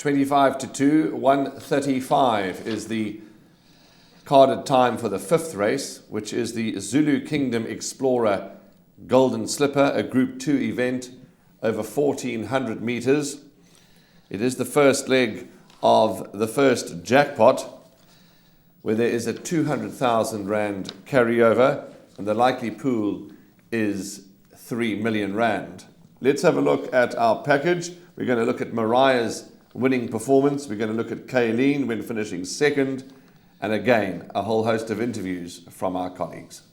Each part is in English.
25 to 2, 1:35 is the carded time for the fifth race, which is the Zulu Kingdom Explorer Golden Slipper, a Group 2 event over 1,400 meters. It is the first leg of the first jackpot, where there is a 200,000 Rand carryover, and the likely pool is 3 million Rand. Let's have a look at our package. We're going to look at Mariah's winning performance. We're going to look at Kayleen when finishing second, and again, a whole host of interviews from our colleagues.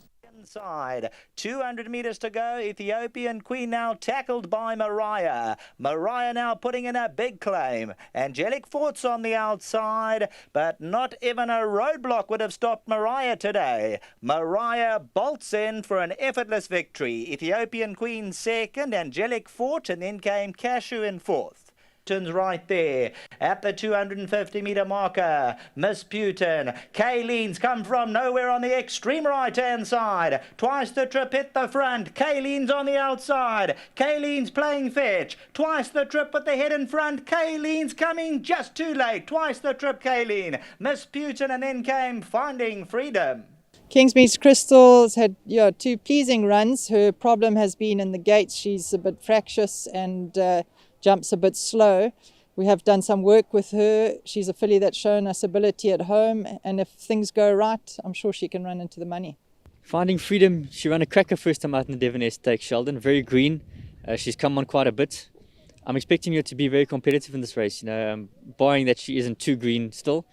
Inside, 200 meters to go. Ethiopian Queen now tackled by Mariah. Mariah now putting in a big claim. Angelic Fort's on the outside, but not even a roadblock would have stopped Mariah today. Mariah bolts in for an effortless victory. Ethiopian Queen second, Angelic Fort, and then came Cashew in fourth. Right there at the 250-meter marker. Miss Putin. Kayleen's come from nowhere on the extreme right-hand side. Twice the trip hit the front. Kayleen's on the outside. Kayleen's playing fetch. Twice the trip with the head in front. Kayleen's coming just too late. Twice the trip, Kayleen. Miss Putin, and then came Finding Freedom. Kingsmen Crystals had two pleasing runs. Her problem has been in the gates. She's a bit fractious and jumps a bit slow. We have done some work with her. She's a filly that's shown us ability at home, and if things go right, I'm sure she can run into the money. Finding Freedom, she ran a cracker first time out in the Devon Stakes, Sheldon. Very green. She's come on quite a bit. I'm expecting her to be very competitive in this race, barring that she isn't too green still.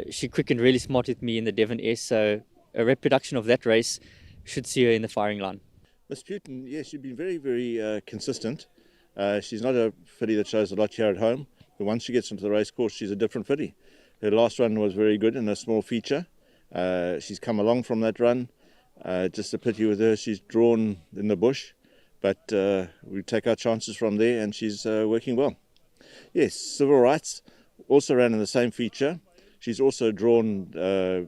She quickened really smart with me in the Devon S, so a reproduction of that race should see her in the firing line. Miss Putin, yes, she's been very, very consistent. She's not a filly that shows a lot here at home, but once she gets into the race course, she's a different filly. Her last run was very good in a small feature. She's come along from that run. Just a pity with her, she's drawn in the bush, but we take our chances from there, and she's working well. Yes, Civil Rights also ran in the same feature. She's also drawn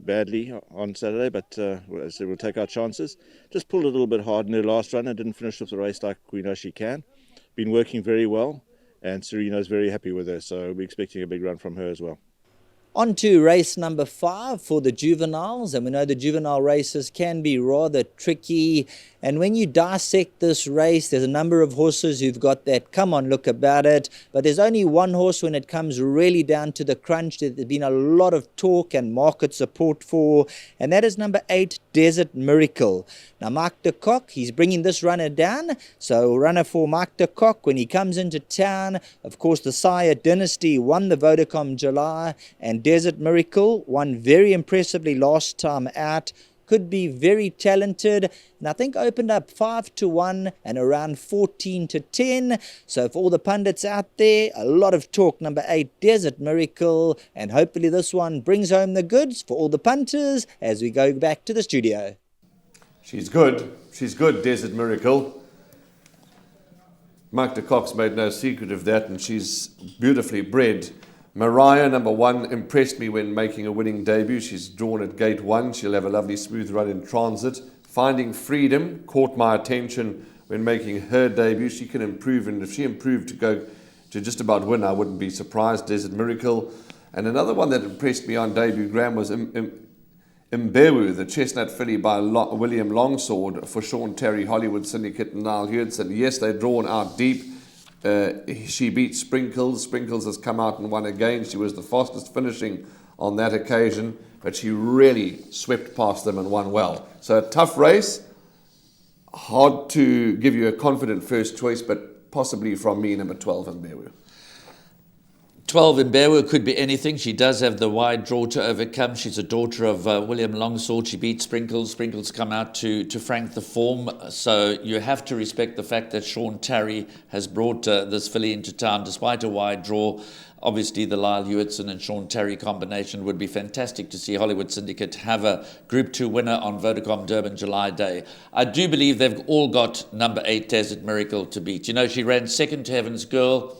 badly on Saturday, but as I said, we'll take our chances. Just pulled a little bit hard in her last run and didn't finish off the race like we know she can. Been working very well, and Serena's very happy with her, so we're expecting a big run from her as well. On to race number 5 for the juveniles, and we know the juvenile races can be rather tricky, and when you dissect this race, there's a number of horses who've got that come on look about it, but there's only one horse when it comes really down to the crunch that there's been a lot of talk and market support for, and that is number 8, Desert Miracle. Now Mark de Kock, he's bringing this runner down, so runner for Mark de Kock when he comes into town. Of course, the Sire Dynasty won the Vodacom July, and Desert Miracle won very impressively last time out. Could be very talented, and I think opened up 5-1 and around 14-10. So for all the pundits out there, a lot of talk. Number 8, Desert Miracle, and hopefully this one brings home the goods for all the punters as we go back to the studio. She's good, Desert Miracle. Mark de Kock's made no secret of that, and she's beautifully bred. Mariah, number 1, impressed me when making a winning debut. She's drawn at gate 1. She'll have a lovely smooth run in transit. Finding Freedom caught my attention when making her debut. She can improve, and if she improved to go to just about win, I wouldn't be surprised. Desert Miracle. And another one that impressed me on debut, Graham, was Mbewu, the chestnut filly by William Longsword for Sean Terry, Hollywood Syndicate, and Niall Hewitson. Yes, they're drawn out deep. She beat Sprinkles. Sprinkles has come out and won again. She was the fastest finishing on that occasion, but she really swept past them and won well. So a tough race. Hard to give you a confident first choice, but possibly from me, number 12, Mbewu. 12 Mbewu could be anything. She does have the wide draw to overcome. She's a daughter of William Longsword. She beat Sprinkles. Sprinkles come out to frank the form. So you have to respect the fact that Sean Terry has brought this filly into town despite a wide draw. Obviously, the Lyle Hewitson and Sean Terry combination would be fantastic to see Hollywood Syndicate have a Group 2 winner on Vodacom Durban July Day. I do believe they've all got number 8 Desert Miracle to beat. You know, she ran second to Heaven's Girl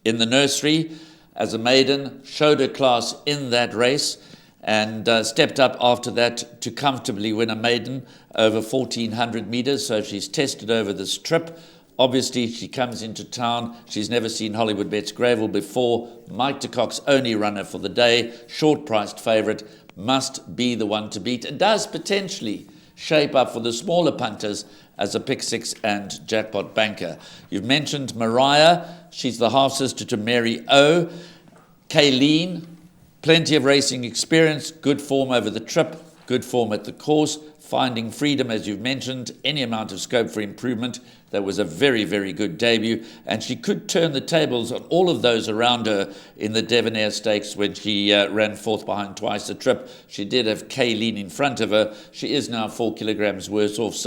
in the nursery as a maiden, showed her class in that race, and stepped up after that to comfortably win a maiden over 1,400 meters. So she's tested over this trip Obviously, she comes into town. She's never seen Hollywood Bets Gravel before. Mike de Kock's only runner for the day, short-priced favourite, must be the one to beat. It does potentially shape up for the smaller punters as a pick six and jackpot banker. You've mentioned Mariah. She's the half-sister to Mary O. Kayleen, plenty of racing experience, good form over the trip, good form at the course. Finding Freedom, as you've mentioned, any amount of scope for improvement. That was a very, very good debut, and she could turn the tables on all of those around her in the Devonair Stakes when she ran fourth behind Twice the Trip. She did have Kayleen in front of her. She is now 4 kilograms worse off,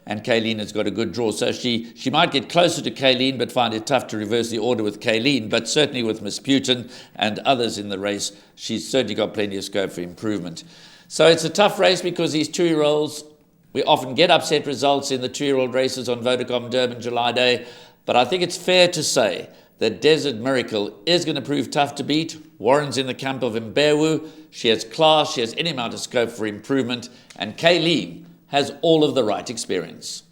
and Kayleen has got a good draw. So she might get closer to Kayleen, but find it tough to reverse the order with Kayleen. But certainly with Miss Putin and others in the race, she's certainly got plenty of scope for improvement. So it's a tough race because these 2-year-olds, we often get upset results in the 2-year-old races on Vodacom Durban July Day, but I think it's fair to say that Desert Miracle is going to prove tough to beat. Warren's in the camp of Mbewu. She has class, she has any amount of scope for improvement, and Kayleen has all of the right experience.